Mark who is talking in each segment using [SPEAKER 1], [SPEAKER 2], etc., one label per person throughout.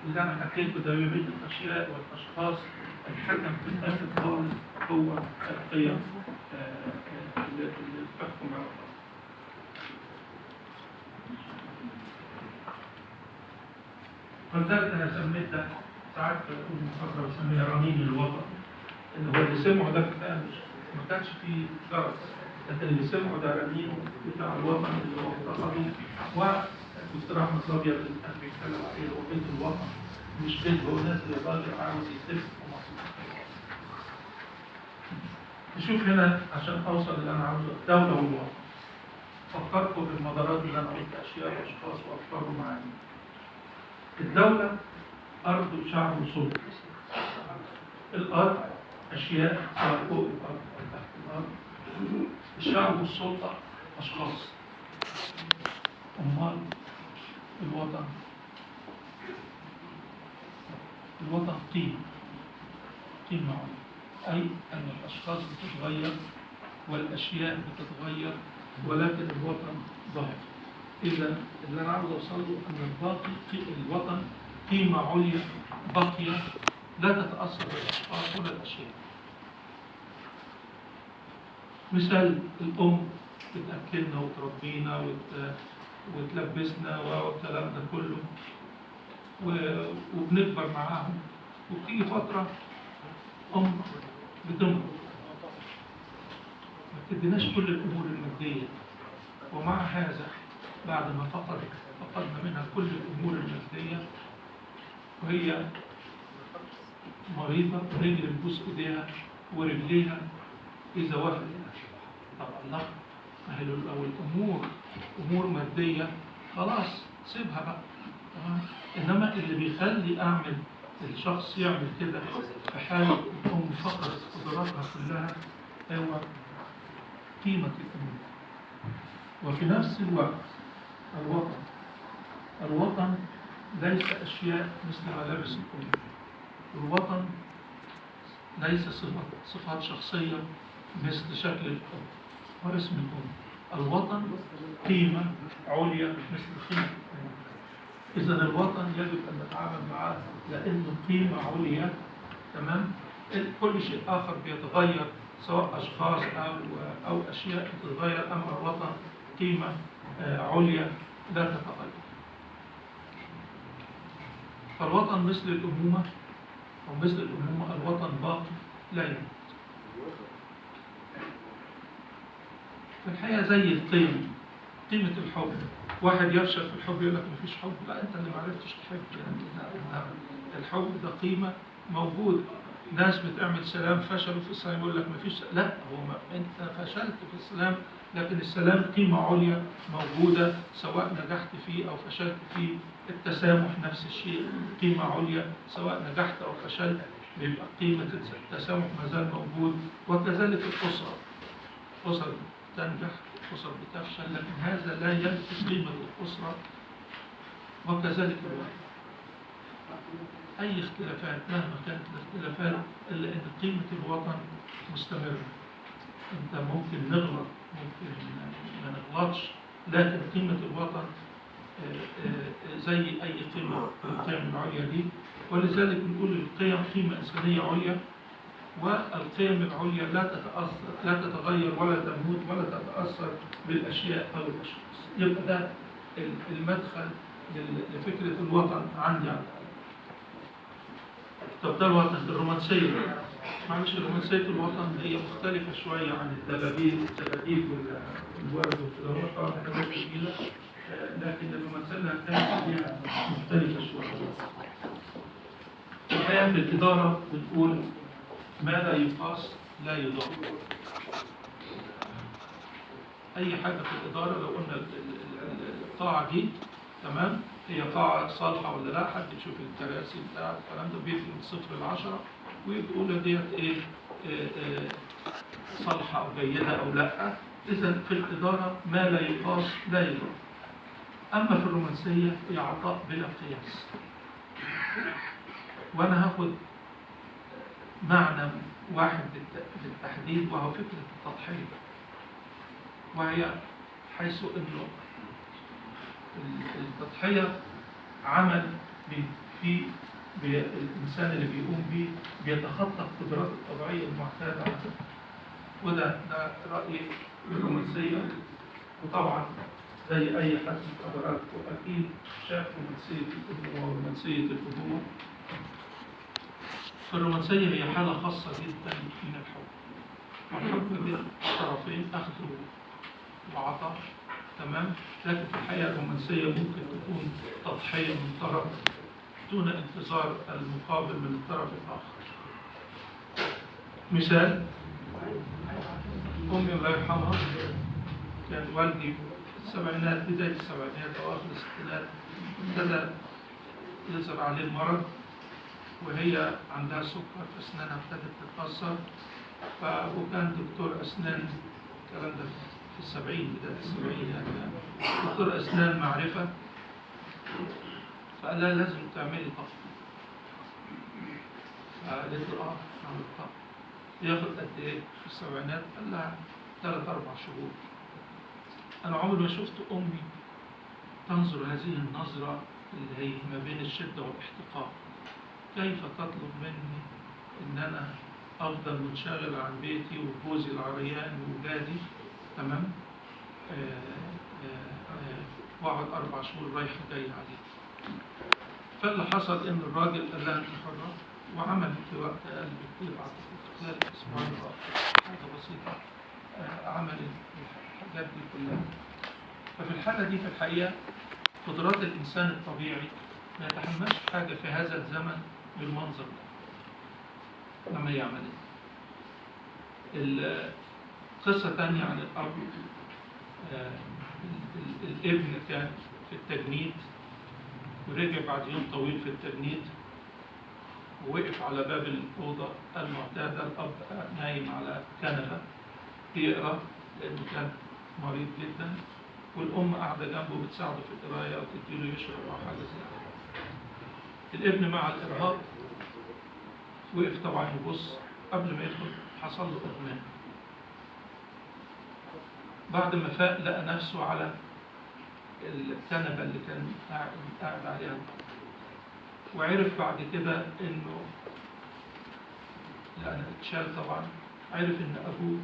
[SPEAKER 1] اللي أنا حكيته ده بين الأشياء والأشخاص، الحكم في الآخر خالص هو القيم اللي بتحكم على الأرض. فلذلك أنا سميت ده ساعات بكون محاضرة بسميها رنين الوطن، إن هو اللي سمعه ده ما كانش فيه جرس، لكن اللي سمعه ده رنين بتاع الوطن اللي هو افتقده. والدكتور أحمد الأبيض اللي كان بيتكلم عليه هو بيت الوطن، مش بيت هو ناس اللي راجل عاوز يتلف في مصر. نشوف هنا عشان أوصل اللي أنا عاوزه، الدولة والوطن. فكرتوا بالمدارات اللي أنا قلت أشياء وأشخاص وأفكار ومعاني. الدولة أرض وشعب وسلطة. الأرض أشياء سواء فوق الأرض أو تحت الأرض. الشعب والسلطة أشخاص. أمال الوطن قيمة أي أن الأشخاص بتتغير والأشياء بتتغير، ولكن الوطن ظاهر. إذا اللي أنا عاوز أوصل له أن الوطن قيمة عليا باقية لا تتأثر بالأشخاص ولا الأشياء. مثال الأم بتأكلنا وتربينا وتلبسنا والكلام ده كله، وبنكبر معاهم، وبتيجي فترة أم بتمرض ما بتديناش كل الأمور المادية، ومع هذا بعد ما فقدنا منها كل الأمور المادية وهي مريضة نجري نبوس إيديها ورجليها إذا وافقت. طبعا لا، ما هي لو الأمور أمور مادية خلاص سيبها بقى. إنما اللي بيخلي أعمل الشخص يعمل كده في حال الأم فقدت قدراتها كلها هو قيمة الأمور. وفي نفس الوقت الوطن ليس أشياء مثل ملابس الأم. الوطن ليس صفات شخصية مثل شكل الأم واسم الأم. الوطن قيمة عليا مثل قيمة الأم. إذا الوطن يجب أن نتعامل معه لأنه قيمة عليا، تمام؟ كل شيء آخر بيتغير سواء أشخاص أو أشياء بتتغير، أما الوطن قيمة عليا لا تتغير. فالوطن مثل الأمومة الوطن باقي لا يموت. في الحقيقة زي القيم، قيمة الحب. واحد يفشل في الحب يقول لك مفيش حب. لا، أنت اللي معرفتش تحب. يعني الحب ده قيمة موجود. ناس بتعمل سلام فشلوا في السلام يقول لك مفيش. لا، أنت فشلت في السلام، لكن السلام قيمة عليا موجودة سواء نجحت فيه أو فشلت فيه. التسامح نفس الشيء، قيمة عليا سواء نجحت أو فشلت بيبقى قيمة التسامح ما زال موجود. وكذلك الأسرة، أسر تنجح أسر بتفشل، لكن هذا لا ينفي قيمة الأسرة. وكذلك الوطن. أي اختلافات مهما كانت الاختلافات إلا أن قيمة الوطن مستمرة. أنت ممكن نغلط، ممكن ما نغلطش، لكن قيمة الوطن زي أي قيمة القيم العليا دي. ولذلك نقول القيم قيمة إنسانية عليا، والقيم العليا لا تتغير ولا تموت ولا تتأثر بالأشياء أو الأشخاص. يبقى ده المدخل لفكرة الوطن عندي. طب ده الوطن. الرومانسية، معلش، رومانسية الوطن هي مختلفة شوية عن الدباديب والورد والكلام طبعا حاجات جميلة، لكن الرومانسية اللي هنتكلم فيها مختلفة شوية. الحقيقة في الإدارة بنقول ما لا يقاس لا يضاف. أي حاجة في الإدارة لو قلنا القاعة دي تمام هي قاعة صالحة ولا لا، حد يشوف الكراسي بتاع الكلام ده بيدي من 0 ل10 ويقول ديت إيه صالحة أو جيدة أو لا. إذا في الإدارة ما لا يقاس لا يضاف. أما في الرومانسية هي عطاء بلا قياس. وأنا هاخد معنى واحد بالتحديد وهو فكرة التضحية، وهي حيث أنه التضحية عمل في الإنسان اللي بيقوم بيه بيتخطى القدرات الطبيعية المعتادة عنه. وده رأيي بالرومانسية. وطبعا زي أي حد من حضراتكم أكيد شاف رومانسية الأبوة ورومانسية الأبوة. فالرومانسية هي حالة خاصة جدا من الحب. والحب بين طرفين أخذ وعطاء، تمام؟ لكن في الحقيقة الرومانسية ممكن تكون تضحية من طرف دون انتظار المقابل من الطرف الآخر. مثال، أمي الله يرحمها كان والدي في السبعينات، بداية السبعينات أو آخر الستينات ابتدى يظهر عليه المرض، وهي عندها سكر في أسنانها ابتدت تتأثر. وكان دكتور أسنان، الكلام ده في السبعين، بداية السبعين يعني، دكتور أسنان معرفة، فقال لها لازم تعملي طقس. فقالت له أعمل طقس. ياخد قد إيه في السبعينات؟ قال لها 3-4 شهور. أنا عمري ما شفت أمي تنظر هذه النظرة اللي هي ما بين الشدة والاحتقار. كيف تطلب مني إن أنا أفضل منشغل عن بيتي وجوزي العريان وولادي، تمام؟ وأقعد 4 شهور رايح جاي عليه. فاللي حصل إن الراجل قال لها أنت حرة، وعمل في وقت أقل بكتير، في خلال أسبوعين حاجة بسيطة، عمل الحاجات دي كلها. ففي الحالة دي في الحقيقة قدرات الإنسان الطبيعي ما يتحملش حاجة في هذا الزمن بالمنظر ده لما يعمل قصة تانية عن الأب. الابن كان في التجنيد ورجع بعد يوم طويل في التجنيد، ووقف على باب الأوضة المعتادة. الأب نايم على كنبة بيقرأ لأنه كان مريض جدا، والأم قاعدة جنبه بتساعده في القراية أو تديله يشرب أو حاجة زي كده. الابن مع الإرهاق وقف طبعا يبص، قبل ما يدخل حصل له إغماء. بعد ما فاق لقى نفسه على الكنبة اللي كان قاعد عليها، وعرف بعد كده إنه، لأنه اتشال طبعا، عرف إن أبوه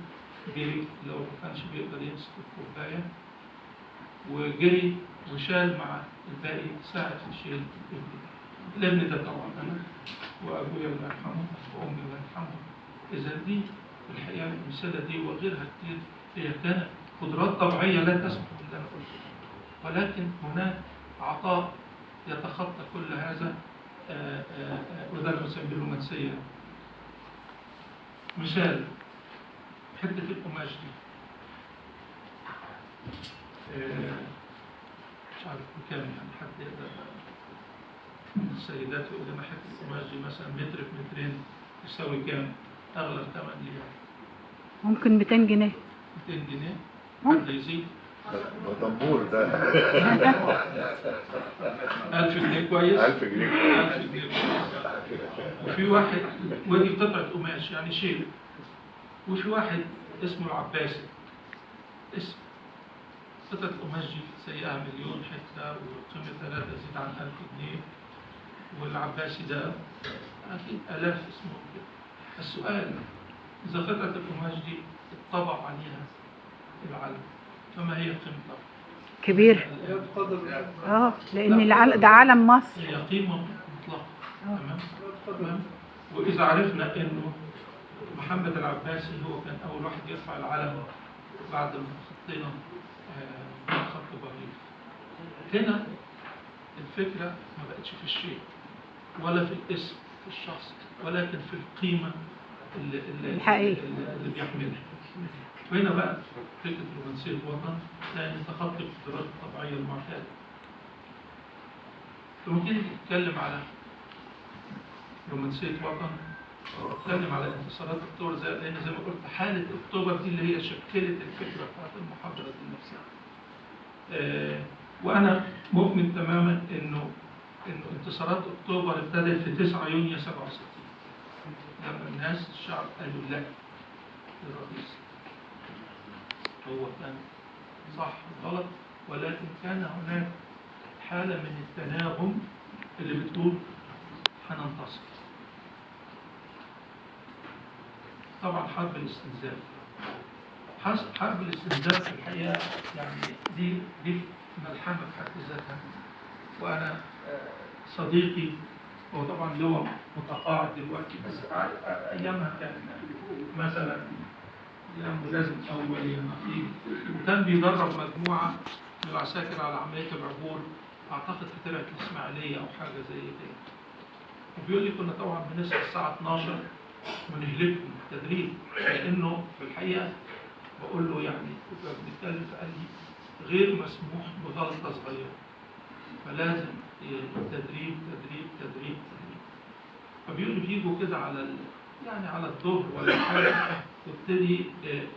[SPEAKER 1] جري لو ما كانش بيقدر يمسك الكوباية، وجري وشال مع الباقي، ساعد في شيل الابن ده طبعا أنا وأبويا الله يرحمه وأمي الله يرحمه. إذا دي في الحقيقة الأمثلة دي وغيرها كتير هي كانت قدرات طبيعية لا تسمح باللي أنا قلته، ولكن هناك عطاء يتخطى كل هذا، وده اللي بنسميه الرومانسية. مثال، حتة القماش دي، مش عارف بكام يعني، حد يقدر من السيدات يقول لنا حتة القماش دي مثلا متر في مترين تساوي كام؟ أغلى ثمن ليها
[SPEAKER 2] ممكن 200 جنيه.
[SPEAKER 1] 200 جنيه؟ حد يزيد؟
[SPEAKER 3] ده طنبور ده.
[SPEAKER 1] 1000 جنيه كويس؟
[SPEAKER 3] 1000 جنيه كويس.
[SPEAKER 1] 1000 جنيه كويس. وفي واحد، ودي قطعة قماش يعني شيء، وفي واحد اسمه العباسي، اسم قطعة القماش دي سيئة 1,000,000 حتة وقيمتها لا تزيد عن 1000 جنيه، والعباسي ده أكيد آلاف اسمه كده. السؤال، إذا قطعة القماش دي اتطبع عليها العلم، فما هي قيمتها؟
[SPEAKER 2] كبير. لأن ده علم مصر.
[SPEAKER 1] هي قيمة مطلقة. تمام؟ وإذا عرفنا إنه محمد العباسي هو كان أول واحد يرفع العلم بعد ما خطينا خط بارليف، هنا الفكرة ما بقتش في الشيء ولا في الاسم في الشخص، ولكن في القيمة
[SPEAKER 2] الحقيقية
[SPEAKER 1] اللي بيحملها. وهنا بقى فكرة رومانسية الوطن، لأن تخطي القدرات الطبيعية المعتادة. لما تيجي تتكلم على رومانسية وطن، تتكلم على انتصارات أكتوبر، لأن زي ما قلت حالة أكتوبر دي اللي هي شكلت الفكرة بتاعت المحاضرة دي نفسها. وأنا مؤمن تماما إنه انتصارات أكتوبر ابتدت في 9 يونيو 67 لما الناس الشعب قالوا لا للرئيس. هو كان صح غلط، ولكن كان هناك حالة من التناغم اللي بتقول مصر. طبعا حرب الاستنزاف. حرب الاستنزاف في الحقيقة يعني دي ملحمة في حد ذاتها. وأنا صديقي هو طبعا لواء متقاعد دلوقتي، بس أيامها كان مثلا يا ملازم أول يا نقيب، وكان بيدرب مجموعة من العساكر على عملية العبور، أعتقد في ترعة الإسماعيلية أو حاجة زي كده. وبيقول لي كنا طبعا بنصحى الساعة 12 ونهلكهم تدريب، لأنه في الحقيقة بقول له يعني كنا بنتكلم، فقال لي غير مسموح بغلطة صغيرة، فلازم تدريب تدريب تدريب تدريب. فبيقول لي بيجوا كده على يعني على الظهر ولا حاجة، تبتدي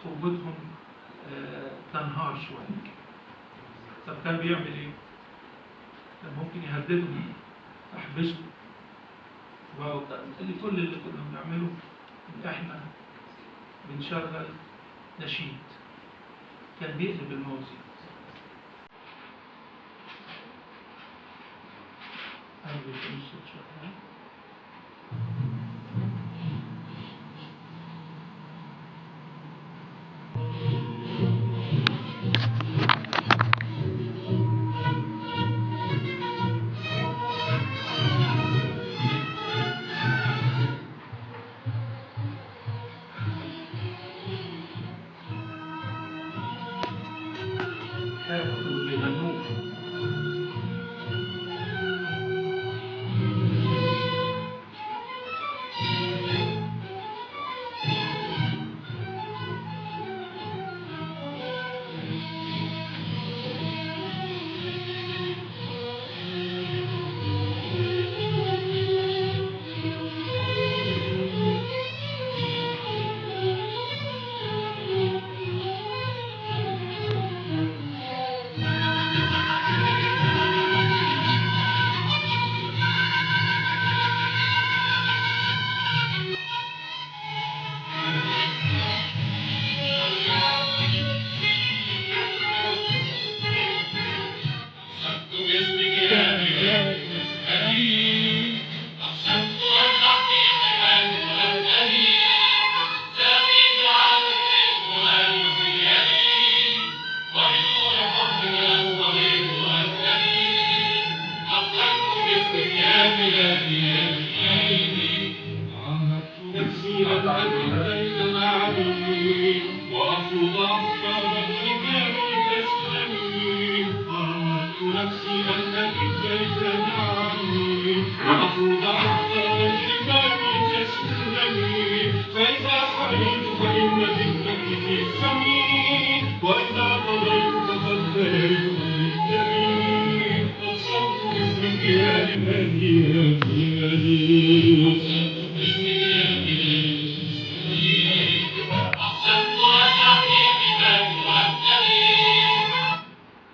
[SPEAKER 1] قوتهم تنهار شوية. طب كان بيعمل ايه؟ كان ممكن يهددهم، احبسهم. كل اللي كنا بنعمله ان احنا بنشغل نشيد، كان بيقلب الموازين. أنا بيكون الصوت شغال. كانوا بيغنوه.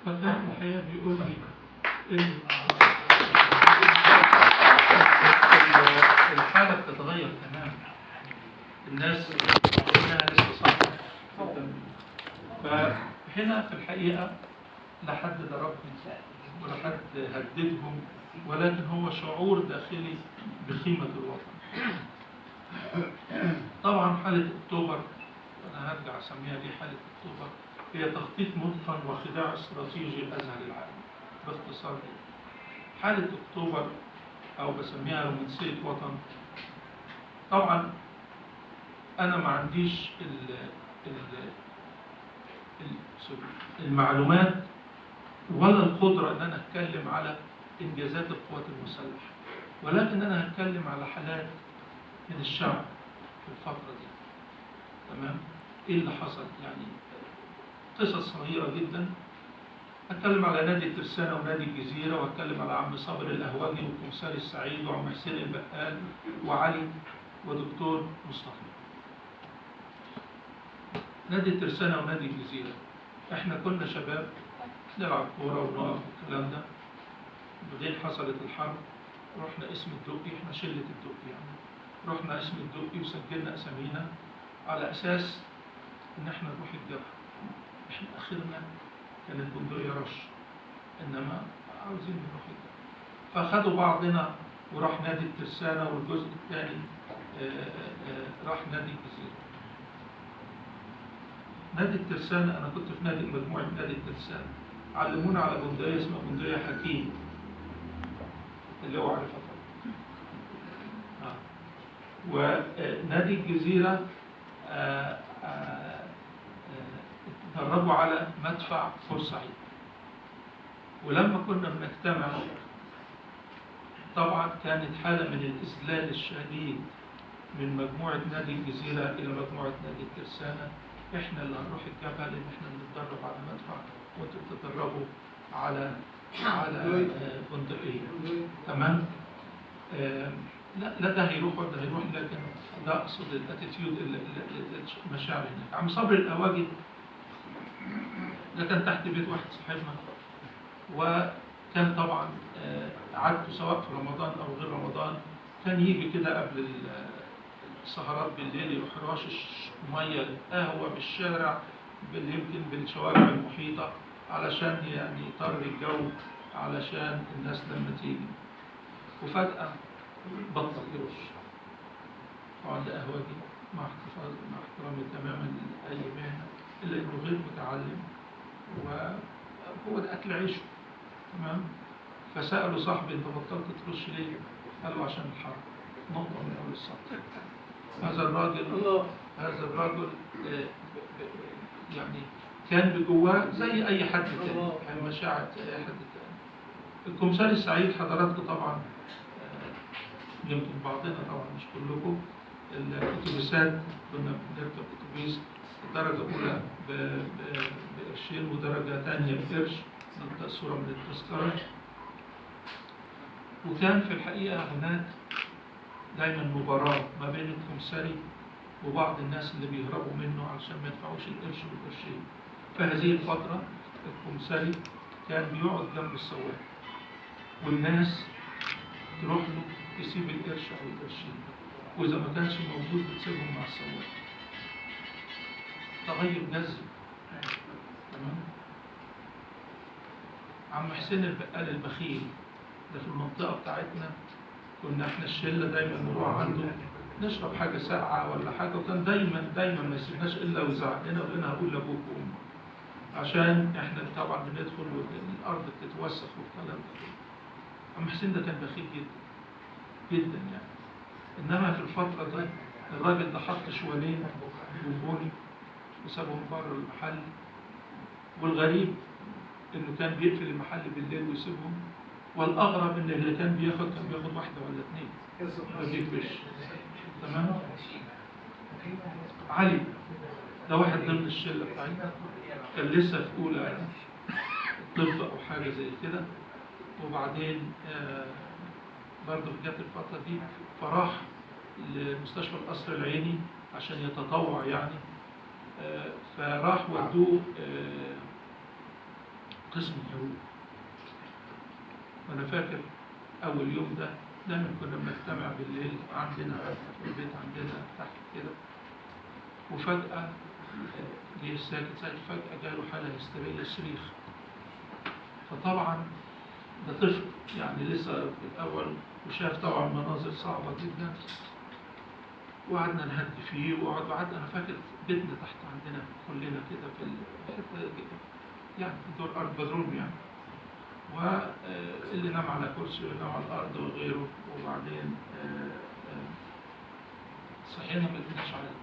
[SPEAKER 1] فكان الحقيقة بيقول لي الحالة بتتغير تماما، الناس إنها لسه صعبة. فهنا في الحقيقة لا حد ضربهم ولا حد هددهم، ولكن هو شعور داخلي بقيمة الوطن. طبعا حالة أكتوبر، أنا هرجع أسميها دي حالة أكتوبر، هي تخطيط متقن وخداع استراتيجي أذهل العالم. باختصار حالة أكتوبر أو بسميها رومانسية وطن. طبعا أنا ما عنديش المعلومات ولا القدرة أن أنا أتكلم على إنجازات القوات المسلحة، ولكن أنا هتكلم على حالات من الشعب في الفترة دي. تمام؟ إيه اللي حصل؟ يعني قصص صغيرة جدا. هتكلم على نادي الترسانة ونادي الجزيرة، وهتكلم على عم صابر الأهوجي والكمساري السعيد وعم حسين البقال وعلي ودكتور مصطفى. نادي الترسانة ونادي الجزيرة، احنا كنا شباب نلعب كورة ونقف والكلام ده. بعدين حصلت الحرب، رحنا اسم الدقي، احنا شلة الدقي يعني، رحنا اسم الدقي وسجلنا اسامينا على اساس ان احنا نروح الجبهة. احنا اخرنا كانت بندقية رش، انما عاوزين نروح الجبهة. فاخدوا بعضنا وراح نادي الترسانة، والجزء الثاني راح نادي الجزيرة. نادي الترسانة أنا كنت في مجموعة نادي الترسانة، علمونا على بندقية اسمها بندقية حكيم اللي هو عارفها طبعا. ونادي الجزيرة اتدربوا على مدفع بورسعيد. ولما كنا بنجتمع طبعا كانت حالة من الإذلال الشديد من مجموعة نادي الجزيرة إلى مجموعة نادي الترسانة. إحنا اللي هنروح الجبهة لأن إحنا بنتدرب على مدفع وأنتوا بتتدربوا على بندقية. تمام؟ لا ده هيروح وده هيروح، لكن ده أقصد الاتيتيود المشاعر هناك. عم صبري الأواجد ده كان تحت بيت واحد صاحبنا، وكان طبعا عادته سواء في رمضان أو غير رمضان كان يجي كده قبل السهرات بالليل يروح راشش مية قهوة بالشارع يمكن بالشوارع المحيطة علشان يعني يطر الجو علشان الناس لما تيجي. وفجأة بطل يرش. طبعا ده قهوجي مع احترامي تماما لأي مهنة، إلا إنه غير متعلم وهو ده أكل عيشه. تمام؟ فسألوا صاحبي أنت بطلت ترش ليه؟ قال له عشان الحر. نقطة من أول السطر. هذا الراجل يعني كان بجواه زي أي حد تاني، يعني مشاعر زي أي حد تاني. الكمثال السعيد حضراتكم طبعا يمكن بعضنا طبعا مش كلكم، الأتوبيسات كنا بنركب أتوبيس درجة أولى بقرشين ودرجة ثانية بقرش، صورة من التذكرة. وكان في الحقيقة هناك دايما مباراة ما بين الكمثري وبعض الناس اللي بيهربوا منه علشان ما يدفعوش القرش والقرشين. في هذه الفترة الكمثري كان بيقعد جنب السواق والناس تروح له يسيب القرش أو القرشين، وإذا ما كانش موجود بتسيبهم مع السواق. تغير جذري. تمام؟ عم حسين البقال البخيل ده في المنطقة بتاعتنا كنا احنا الشلة دايما نروح عنده نشرب حاجة ساقعة ولا حاجة، وكان دايما ما يسيبناش إلا ويزعق لنا ويقول لنا هقول لأبوك وأمك، عشان احنا طبعا بندخل والأرض بتتوسخ والكلام ده. عم حسين ده كان بخيل جدا جدا يعني. إنما في الفترة دي الراجل ده حط شوالين بونبوني وسابهم بره المحل، والغريب إنه كان بيقفل المحل بالليل ويسيبهم، والأغرب إن اللي كان بياخد واحدة ولا اتنين ما بيكبش. تمام؟ علي ده واحد ضمن الشلة بتاعتنا، كان لسه في أولى طب أو حاجة زي كده، وبعدين برضه جت الفترة دي فراح لمستشفى القصر العيني عشان يتطوع يعني. فراح ودوه قسم الحروق. وأنا فاكر أول يوم ده دايما كنا بنجتمع بالليل عندنا في البيت عندنا تحت كده، وفجأة جه ساكت فجأة جاله حالة هستيرية صريخ. فطبعا ده طفل يعني لسه في الأول وشاف طبعا مناظر صعبة جدا، وقعدنا نهدي فيه وقعدنا. أنا فاكر بيتنا تحت عندنا كلنا كده في الحتة يعني في دور أرض بدروم يعني، واللي نام على كرسي واللي نام على الأرض وغيره. وبعدين صحينا ما لقيناش عليه،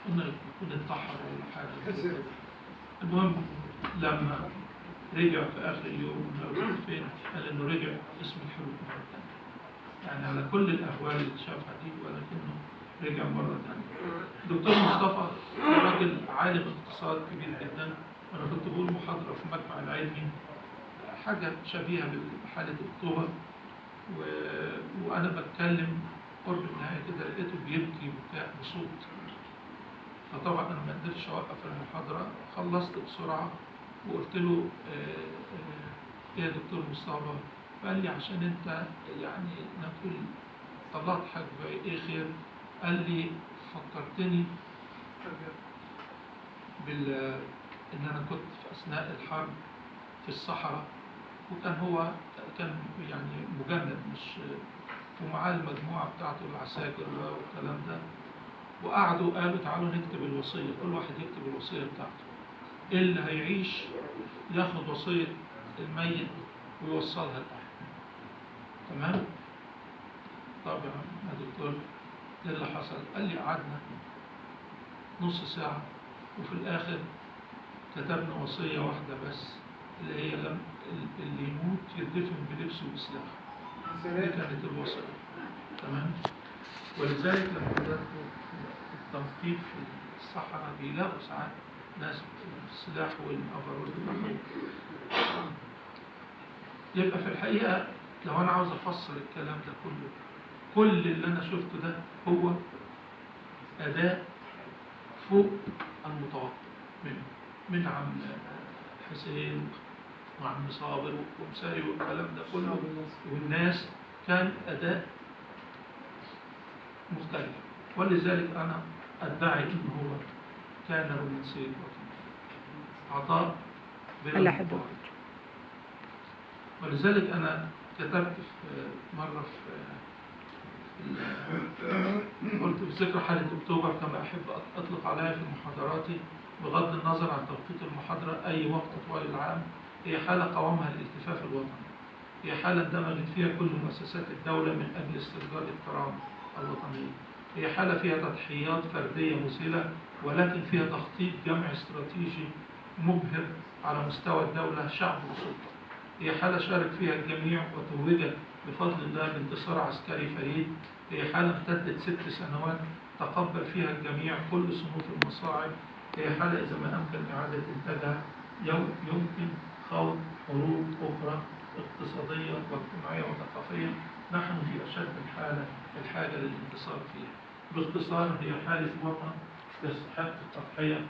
[SPEAKER 1] قلنا يكون انتحر ولا حاجة. المهم لما رجع في آخر اليوم قلنا فين؟ قال إنه رجع اسم الحروب مرة ثانية، يعني على كل الأهوال اللي شافها دي ولكنه رجع مرة ثانية. دكتور مصطفى راجل عالم اقتصاد كبير جدا، وأنا كنت بقول محاضرة في المجمع العلمي حاجة شبيهة بحالة أكتوبر، وأنا بتكلم قرب النهاية كده لقيته بيبكي بكاء بصوت. فطبعا أنا ما قدرتش أوقف المحاضرة، خلصت بسرعة وقلت له يا دكتور مصطفى. قال لي عشان أنت يعني نقول طلعت حاجة إيه خير؟ قال لي فكرتني إن أنا كنت في أثناء الحرب في الصحراء، وكان هو كان يعني مجند، مش ومعاه المجموعة بتاعته العساكر والكلام ده، وقعدوا قالوا تعالوا نكتب الوصية، كل واحد يكتب الوصية بتاعته، اللي هيعيش ياخد وصية الميت ويوصلها لتحت. تمام؟ طب يا عم يا دكتور ايه اللي حصل؟ قال لي قعدنا نص ساعة وفي الآخر كتبنا وصية واحدة بس، اللي هي اللي يموت يدفن بلبسه وبسلاحه. دي كانت الوصية. تمام؟ ولذلك لما بدأتوا التنقيب في الصحراء بيلاقوا ساعات ناس بالسلاح والأفرول بتاعهم. يبقى في الحقيقة لو أنا عاوز أفسر الكلام ده كله، كل اللي أنا شفته ده هو أداء فوق المتوقع من عم حسين وعم صابر ومساي والكلام ده كله والناس، كان أداء مختلف. ولذلك أنا أدعي إن هو كان رومانسي الوطن، عطاء بلا مقابل. ولذلك أنا كتبت في مرة قلت في ذكرى حالة أكتوبر كما أحب أطلق عليها في محاضراتي بغض النظر عن توقيت المحاضرة أي وقت طوال العام، هي حالة قوامها الالتفاف الوطني، هي حالة اندمجت فيها كل مؤسسات الدولة من أجل استرداد الكرامة الوطنية، هي حالة فيها تضحيات فردية مسهلة ولكن فيها تخطيط جمعي استراتيجي مبهر على مستوى الدولة شعب وسلطة، هي حالة شارك فيها الجميع وتوجت بفضل الله بانتصار عسكري فريد، هي حالة امتدت 6 سنوات تقبل فيها الجميع كل صنوف المصاعب، هي حالة إذا ما أمكن إعادة إنتاجها يمكن خوض حروب أخرى اقتصادية واجتماعية وثقافية نحن في أشد الحاجة للانتصار فيها. باختصار هي حالة وطن تستحق التضحية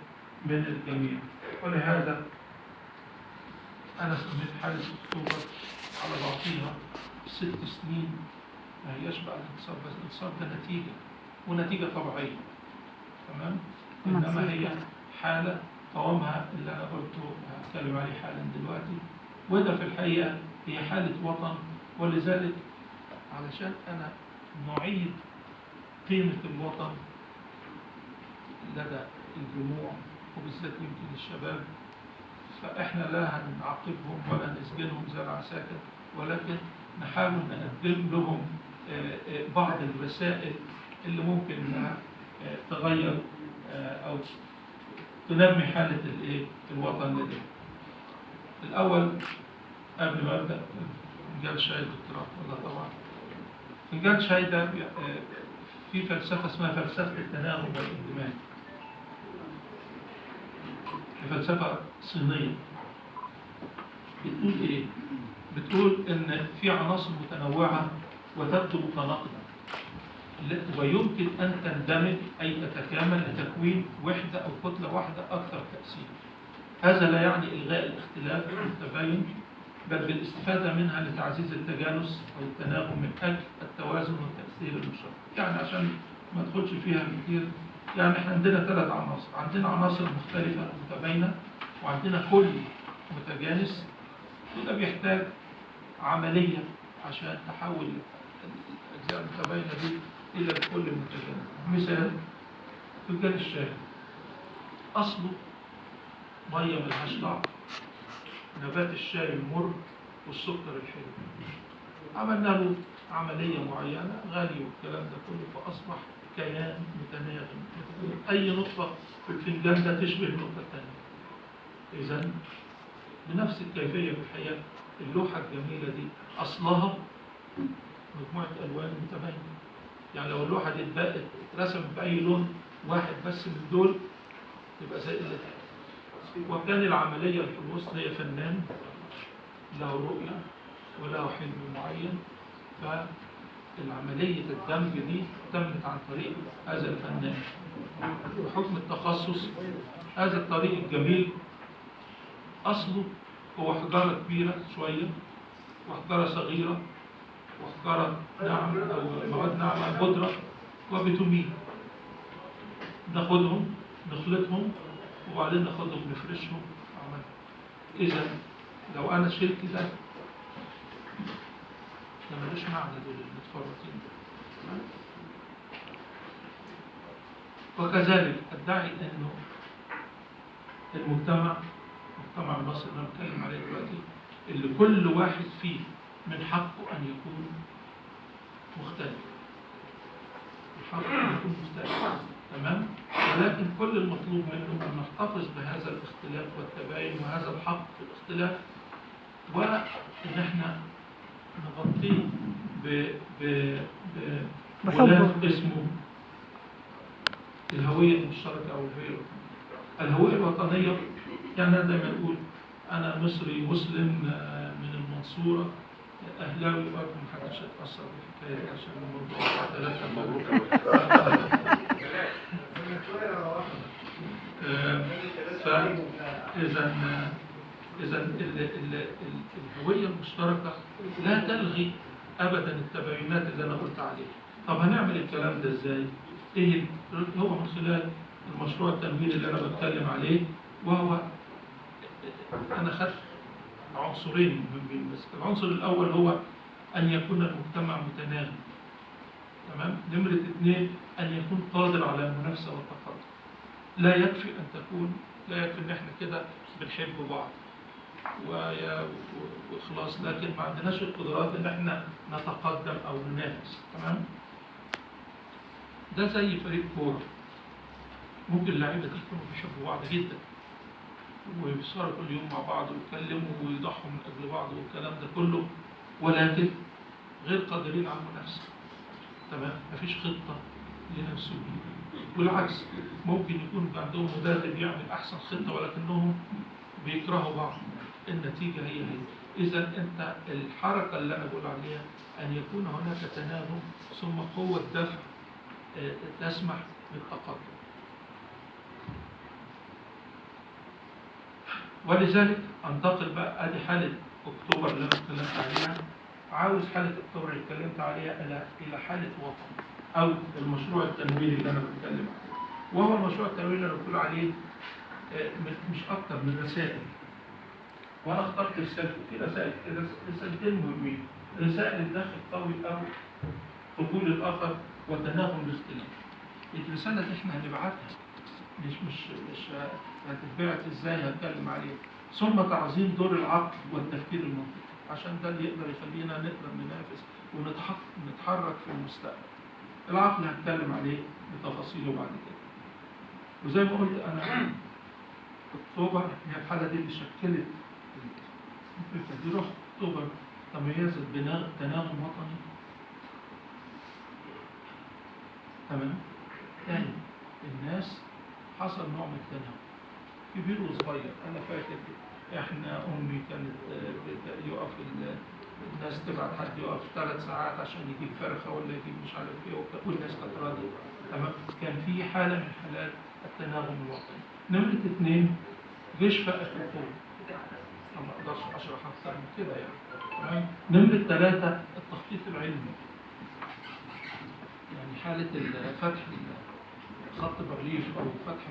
[SPEAKER 1] من الجميع. ولهذا أنا سميت حالة أكتوبر على بعضها 6 سنين ما هياش بقى الانتصار، بس الانتصار ده نتيجة ونتيجة طبيعية. تمام؟ إنما هي حالة قوامها اللي أنا قلته هتكلم عليه حالا دلوقتي، وده في الحقيقة هي حالة وطن. ولذلك علشان أنا نعيد قيمة الوطن لدى الجموع وبالذات يمكن الشباب، فإحنا لا هنعاقبهم ولا نسجنهم زي العساكر، ولكن نحاول نقدم لهم بعض الرسائل اللي ممكن انها تغير او تنمي حالة الوطن لديه. الأول قبل ما أبدأ فنجان شاي دكتوراه والله طبعا. فنجان شاي ده في فلسفة اسمها فلسفة التناغم والاندماج. فلسفة صينية بتقول إيه؟ بتقول إن في عناصر متنوعة وتبدو متناقضة ويمكن أن تندمج أي تتكامل لتكوين وحدة أو كتلة واحدة أكثر تأثير. هذا لا يعني إلغاء الاختلاف والتباين، بل بالاستفادة منها لتعزيز التجانس أو التناغم من أجل التوازن والتأثير المشترك. يعني عشان ما ندخلش فيها كتير، يعني احنا عندنا 3 عناصر، عندنا عناصر مختلفة متباينة وعندنا كل متجانس، وده بيحتاج عملية عشان تحول الأجزاء المتباينة دي إلى كل متجانس. مثال فنجان الشاي أصله مية ملهاش طعم، نبات الشاي المر والسكر الحلو، عملنا له عملية معينة غالية والكلام ده كله فأصبح كيان متناغم. أي نقطة في الفنجان ده تشبه النقطة الثانية. إذن بنفس الكيفية في الحياة اللوحة الجميلة دي أصلها مجموعة ألوان متباينة. يعني لو اللوحة دي اترسمت بأي لون واحد بس من دول يبقى زي اللي وكان العملية في الوسط هي فنان له رؤية وله حلم معين، فالعملية الدمج دي تمت عن طريق هذا الفنان بحكم التخصص. هذا الطريق الجميل أصله هو حجارة كبيرة شوية وحجارة صغيرة وحجارة ناعمة أو مواد ناعمة بودرة وبتومين، ناخدهم نخلطهم وبعدين ناخدهم نفرشهم. إذا لو أنا شلت ده ده ملوش معنى دول المتفرطين دول. وكذلك أدعي أنه المجتمع المصري اللي أنا بتكلم عليه دلوقتي، اللي كل واحد فيه من حقه أن يكون مختلف، من حقه أن يكون مختلف، تمام؟ ولكن كل المطلوب منه أن نحتفظ بهذا الاختلاف والتباين وهذا الحق في الاختلاف، وإن احنا نغطيه بغلاف اسمه الهوية المشتركة أو الهوية الوطنية. يعني أنا دايما أقول أنا مصري مسلم من المنصورة أهلاوي، برضه محدش يتأثر بالحكاية دي عشان الموضوع إذا الهوية المشتركة لا تلغي أبدا التباينات اللي أنا قلت عليها. طب هنعمل الكلام ده إزاي؟ إيه هو؟ من خلال المشروع التنويري اللي أنا بتكلم عليه، وهو أنا خدت عنصرين مهمين بس. العنصر الأول هو أن يكون المجتمع متناغم، تمام؟ نمرة 2 أن يكون قادر على المنافسة والتقدم. لا يكفي إن إحنا كده بنحب بعض وخلاص، لكن ما عندناش القدرات إن إحنا نتقدم أو ننافس، تمام؟ ده زي فريق كورة، ممكن اللعيبة دي يكونوا بيحبوا بعض جدا ويسهروا كل يوم مع بعض ويتكلموا ويضحوا من أجل بعض والكلام ده كله، ولكن غير قادرين على المنافسة، تمام؟ مفيش خطة لنفسهم. والعكس، ممكن يكون عندهم مدرب يعمل أحسن خطة ولكنهم بيكرهوا بعض، النتيجة هي. إذا أنت الحركة اللي أنا بقول عليها أن يكون هناك تناغم ثم قوة دفع تسمح بالتقدم. ولذلك انتقل بقى، ادي حاله اكتوبر اللي انا اتكلمت عليها، عاوز حاله اكتوبر اللي اتكلمت عليها الى حاله وطن او المشروع التنويري اللي انا بتكلم عليه. وهو المشروع التنويري اللي انا بقول عليه مش اكتر من رسائل، وانا اخترت رسالتين مهمين: رسائل الداخل قوي او قبول الاخر وتناغم الاختلاف. الرساله دي احنا هنبعتها، مش هتتبعت ازاي، هتكلم عليه. ثم تعظيم دور العقل والتفكير المنطقي، عشان ده اللي يقدر يخلينا نقدر ننافس ونتحرك في المستقبل. العقل هتكلم عليه بتفاصيله بعد كده. وزي ما قلت انا، اكتوبر هي الحاله دي اللي شكلت الفكره دي. روح اكتوبر تميزت بتناغم وطني، تمام؟ تاني الناس حصل نوع من التناغم كبير وصغير. انا فاكر احنا امي كانت يقف الناس تبعت حد يقف 3 ساعات عشان يجيب فرخه ولا يجيب مش عارف ايه، والناس كانت راضيه، تمام؟ كان في حاله من حالات التناغم الوطني. نمره 2 جيش فائق القوه، ما اقدرش اشرح اكثر من كده يعني، تمام؟ نمره 3 التخطيط العلمي، يعني حاله فتح خط برليف او فتح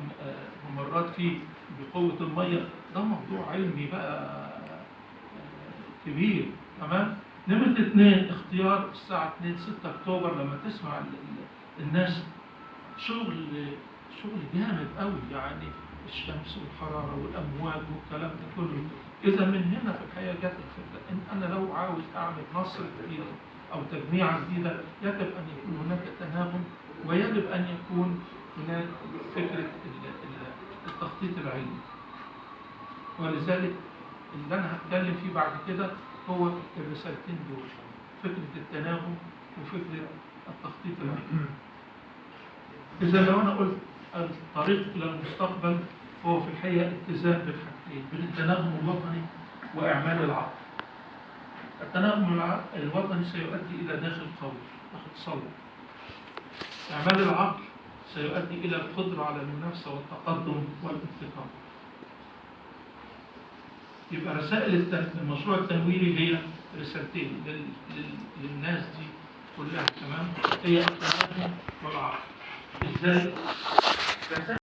[SPEAKER 1] ممرات فيه بقوه الميه، ده موضوع علمي بقى كبير، تمام؟ نمرة 2 اختيار الساعة 6 أكتوبر لما تسمع الناس شغل جامد قوي، يعني الشمس والحرارة والأمواج والكلام ده كله. إذا من هنا في الحقيقة جت الفكرة إن أنا لو عاوز أعمل نصر جديد أو تجميعة جديدة يجب أن يكون هناك تناغم، ويجب أن يكون هناك فكرة التخطيط العلمي. ولذلك اللي أنا هتكلم فيه بعد كده هو الرسالتين دول، فكرة التناغم وفكرة التخطيط العلمي. إذا لو أنا قلت الطريق إلى المستقبل هو في الحقيقة اتزان بالحاجتين، بين التناغم الوطني وإعمال العقل. التناغم الوطني سيؤدي إلى داخل قوي، تصور. إعمال العقل سيؤدي إلى القدرة على المنافسة والتقدم والابتكار. يبقى رسائل المشروع التنويري هي رسالتين للناس دي كلها، تمام؟ هي التناغم والعقل. ازاي؟